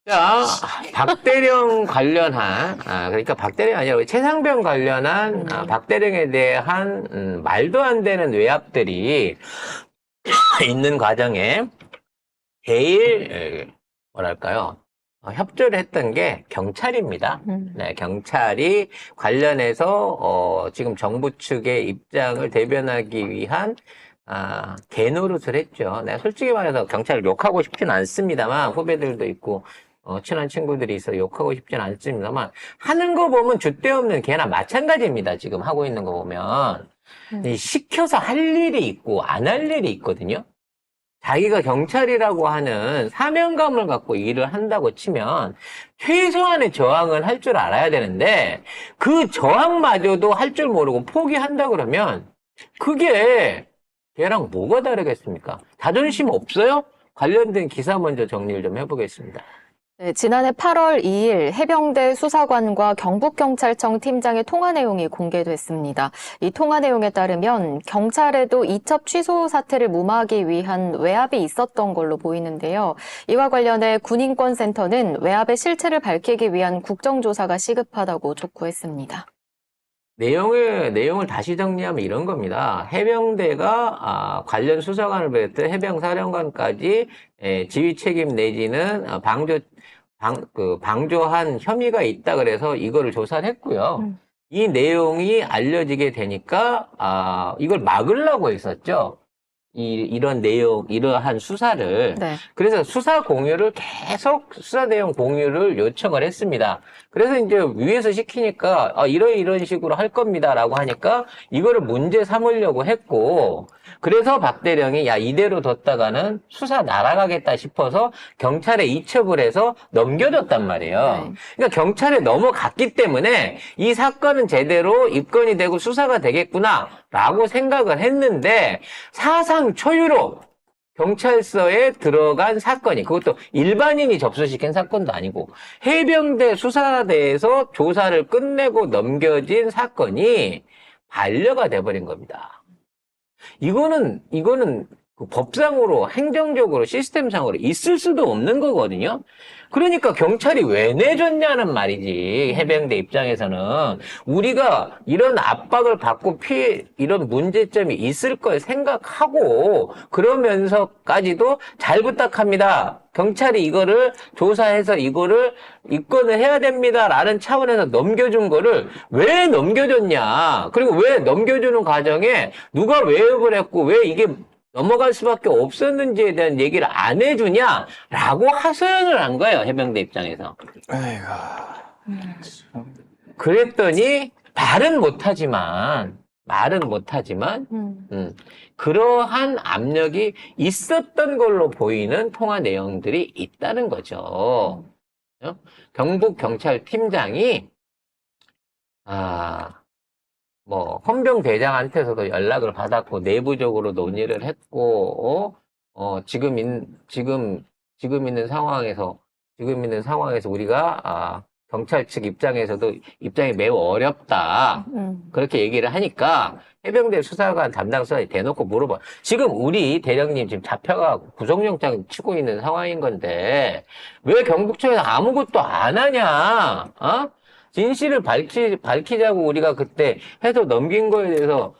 자, 박대령 관련한, 그러니까 박대령이 아니라 최상병 관련한 박대령에 대한 말도 안 되는 외압들이 있는 과정에 제일 뭐랄까요? 협조를 했던 게 경찰입니다. 네, 경찰이 관련해서 지금 정부 측의 입장을 대변하기 위한 개노릇을 했죠. 내가 솔직히 말해서 경찰을 욕하고 싶진 않습니다만 후배들도 있고 친한 친구들이 있어 욕하고 싶진 않습니다만 하는 거 보면 줏대없는 개나 마찬가지입니다. 지금 하고 있는 거 보면 시켜서 할 일이 있고 안 할 일이 있거든요. 자기가 경찰이라고 하는 사명감을 갖고 일을 한다고 치면 최소한의 저항을 할 줄 알아야 되는데 그 저항마저도 할 줄 모르고 포기한다 그러면 그게 걔랑 뭐가 다르겠습니까? 자존심 없어요? 관련된 기사 먼저 정리를 좀 해보겠습니다. 네, 지난해 8월 2일 해병대 수사관과 경북경찰청 팀장의 통화 내용이 공개됐습니다. 이 통화 내용에 따르면 경찰에도 이첩 취소 사태를 무마하기 위한 외압이 있었던 걸로 보이는데요. 이와 관련해 군인권센터는 외압의 실체를 밝히기 위한 국정조사가 시급하다고 촉구했습니다. 내용을 다시 정리하면 이런 겁니다. 해병대가 관련 수사관을 비롯해 해병사령관까지 지휘 책임 내지는 방조한 혐의가 있다 그래서 이거를 조사를 했고요. 이 내용이 알려지게 되니까 이걸 막으려고 했었죠. 이러한 수사를. 네. 그래서 수사 공유를 계속 수사 내용 공유를 요청을 했습니다. 그래서 이제 위에서 시키니까 이런 식으로 할 겁니다라고 하니까 이거를 문제 삼으려고 했고 그래서 박대령이 이대로 뒀다가는 수사 날아가겠다 싶어서 경찰에 이첩을 해서 넘겨줬단 말이에요. 네. 그러니까 경찰에 넘어갔기 때문에 이 사건은 제대로 입건이 되고 수사가 되겠구나라고 생각을 했는데 사상 초유로 경찰서에 들어간 사건이 그것도 일반인이 접수시킨 사건도 아니고 해병대 수사대에서 조사를 끝내고 넘겨진 사건이 반려가 돼버린 겁니다. 이거는 그 법상으로 행정적으로 시스템상으로 있을 수도 없는 거거든요. 그러니까 경찰이 왜 내줬냐는 말이지. 해병대 입장에서는 우리가 이런 압박을 받고 이런 문제점이 있을 걸 생각하고 그러면서까지도 잘 부탁합니다. 경찰이 이거를 조사해서 이거를 입건을 해야 됩니다라는 차원에서 넘겨준 거를 왜 넘겨줬냐. 그리고 왜 넘겨주는 과정에 누가 외압을 했고 왜 이게 넘어갈 수밖에 없었는지에 대한 얘기를 안 해주냐라고 하소연을 한 거예요. 해병대 입장에서. 그랬더니 말은 못하지만 그러한 압력이 있었던 걸로 보이는 통화 내용들이 있다는 거죠. 경북경찰팀장이 헌병대장한테서도 연락을 받았고 내부적으로 논의를 했고 지금 있는 상황에서 우리가 경찰 측 입장에서도 입장이 매우 어렵다. 그렇게 얘기를 하니까 해병대 수사관 담당 수사관이 대놓고 물어봐. 지금 우리 대령님 지금 잡혀가고 구속영장 치고 있는 상황인 건데 왜 경북청에서 아무것도 안 하냐? 진실을 밝히자고 우리가 그때 해서 넘긴 거에 대해서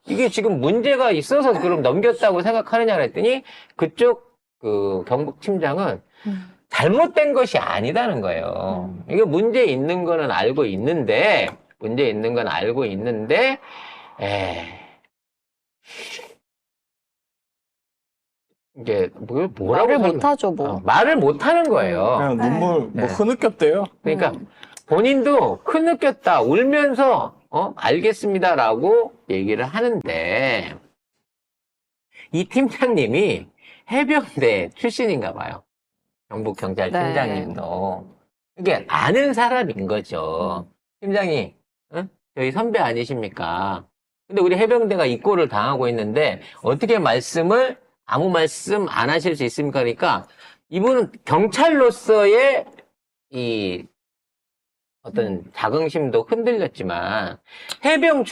이게 지금 문제가 있어서 그럼 넘겼다고 생각하느냐 그랬더니 그쪽 그 경북팀장은 잘못된 것이 아니다는 거예요. 이게 문제 있는 거는 알고 있는데 이게 뭐라고 말을 못하죠, 뭐. 말을 못하는 거예요. 그냥 눈물 흐느꼈대요. 그러니까 본인도 흐느꼈다 울면서 알겠습니다라고 얘기를 하는데 이 팀장님이 해병대 출신인가 봐요. 경북경찰팀장님도. 이게 아는 사람인 거죠. 팀장님, 저희 선배 아니십니까? 근데 우리 해병대가 이 꼴을 당하고 있는데 어떻게 아무 말씀 안 하실 수 있습니까? 그러니까 이분은 경찰로서의 이 어떤 자긍심도 흔들렸지만 해병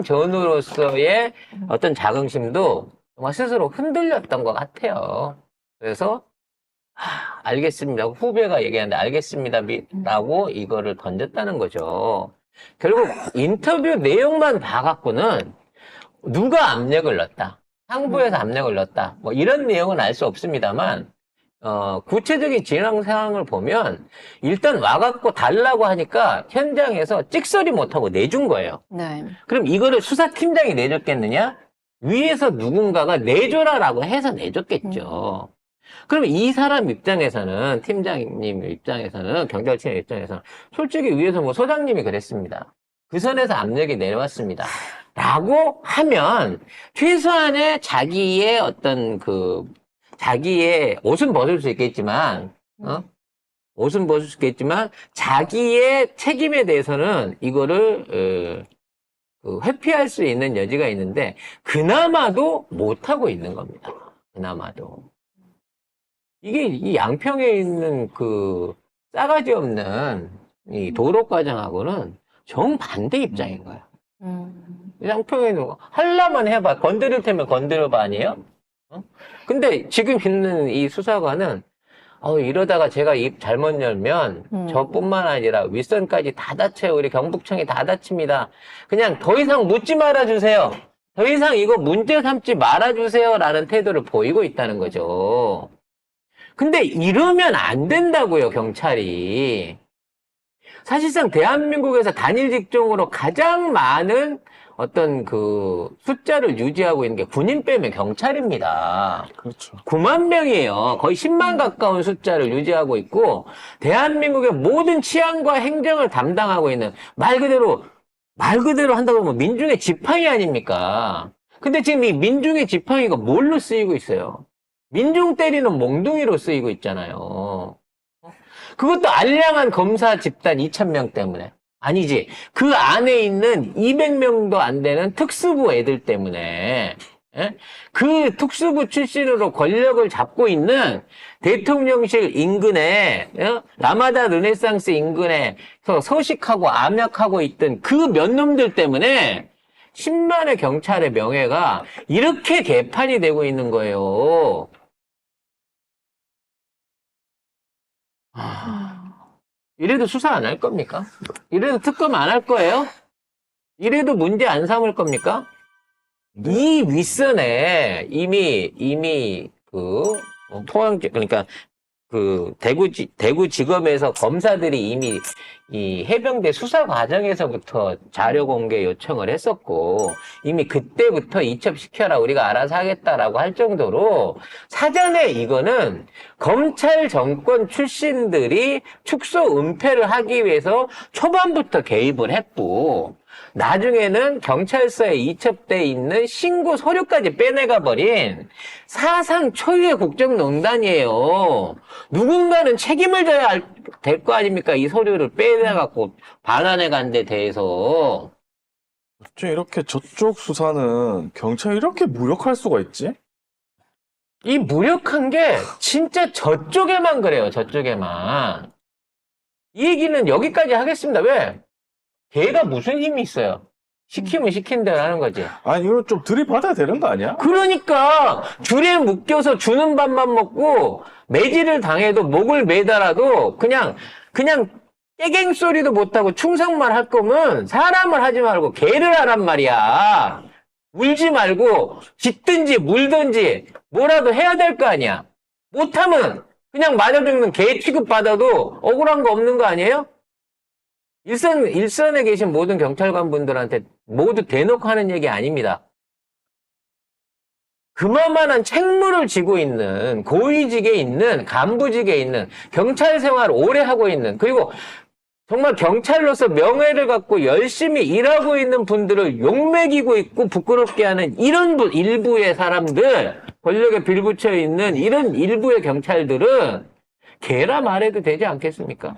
전우로서의 어떤 자긍심도 정말 스스로 흔들렸던 것 같아요. 그래서 알겠습니다. 후배가 얘기하는데 알겠습니다. 라고 이거를 던졌다는 거죠. 결국 인터뷰 내용만 봐갖고는 누가 압력을 넣었다. 상부에서 압력을 넣었다. 뭐 이런 내용은 알 수 없습니다만, 구체적인 진행 상황을 보면 일단 와갖고 달라고 하니까 현장에서 찍소리 못하고 내준 거예요. 네. 그럼 이거를 수사팀장이 내줬겠느냐? 위에서 누군가가 내줘라라고 해서 내줬겠죠. 그럼 이 사람 입장에서는, 팀장님 입장에서는, 경찰청 입장에서는, 솔직히 위에서 뭐 소장님이 그랬습니다. 그 선에서 압력이 내려왔습니다. 라고 하면, 최소한의 자기의 어떤 자기의 옷은 벗을 수 있겠지만, 옷은 벗을 수 있겠지만, 자기의 책임에 대해서는 이거를, 회피할 수 있는 여지가 있는데, 그나마도 못하고 있는 겁니다. 그나마도. 이게 이 양평에 있는 싸가지 없는 이 도로 과정하고는 정반대 입장인 거야. 양평에 있는 거 하려면 해봐. 건드릴 테면 건드려봐 아니에요? 근데 지금 있는 이 수사관은 이러다가 제가 입 잘못 열면 저뿐만 아니라 윗선까지 다 다쳐요. 우리 경북청이 다 다칩니다. 그냥 더 이상 묻지 말아주세요. 더 이상 이거 문제 삼지 말아주세요. 라는 태도를 보이고 있다는 거죠. 근데 이러면 안 된다고요, 경찰이. 사실상 대한민국에서 단일 직종으로 가장 많은 어떤 숫자를 유지하고 있는 게 군인 빼면 경찰입니다. 그렇죠. 9만 명이에요. 거의 10만 가까운 숫자를 유지하고 있고, 대한민국의 모든 치안과 행정을 담당하고 있는 말 그대로 한다고 하면 민중의 지팡이 아닙니까? 근데 지금 이 민중의 지팡이가 뭘로 쓰이고 있어요? 민중 때리는 몽둥이로 쓰이고 있잖아요. 그것도 알량한 검사 집단 2,000명 때문에. 아니지. 그 안에 있는 200명도 안 되는 특수부 애들 때문에. 예? 그 특수부 출신으로 권력을 잡고 있는 대통령실 인근에, 라마다 르네상스 인근에서 서식하고 암약하고 있던 그 몇 놈들 때문에 10만의 경찰의 명예가 이렇게 개판이 되고 있는 거예요. 이래도 수사 안 할 겁니까? 이래도 특검 안 할 거예요? 이래도 문제 안 삼을 겁니까? 네. 이 윗선에 이미 그러니까 대구지검에서 검사들이 이미 이 해병대 수사 과정에서부터 자료 공개 요청을 했었고, 이미 그때부터 이첩시켜라, 우리가 알아서 하겠다라고 할 정도로 사전에 이거는 검찰 정권 출신들이 축소 은폐를 하기 위해서 초반부터 개입을 했고, 나중에는 경찰서에 이첩돼 있는 신고 서류까지 빼내가 버린 사상 초유의 국정농단이에요. 누군가는 책임을 져야 될 거 아닙니까? 이 서류를 빼내갖고 반환해 간 데 대해서. 어째 이렇게 저쪽 수사는 경찰이 이렇게 무력할 수가 있지? 이 무력한 게 진짜 저쪽에만 그래요. 저쪽에만. 이 얘기는 여기까지 하겠습니다. 왜? 걔가 무슨 힘이 있어요? 시키면 시킨 대로 하는 거지. 아니, 이거 좀 들이받아야 되는 거 아니야? 그러니까 줄에 묶여서 주는 밥만 먹고 매질을 당해도 목을 매달아도 그냥 깨갱 소리도 못하고 충성만 할 거면 사람을 하지 말고 개를 하란 말이야. 울지 말고 짖든지 물든지 뭐라도 해야 될 거 아니야. 못하면 그냥 맞아 죽는 개 취급받아도 억울한 거 없는 거 아니에요? 일선에 계신 모든 경찰관 분들한테 모두 대놓고 하는 얘기 아닙니다. 그만한 책무를 지고 있는, 고위직에 있는, 간부직에 있는, 경찰 생활 오래 하고 있는, 그리고 정말 경찰로서 명예를 갖고 열심히 일하고 있는 분들을 욕먹이고 있고 부끄럽게 하는 이런 일부의 사람들, 권력에 빌붙여 있는 이런 일부의 경찰들은 개라 말해도 되지 않겠습니까?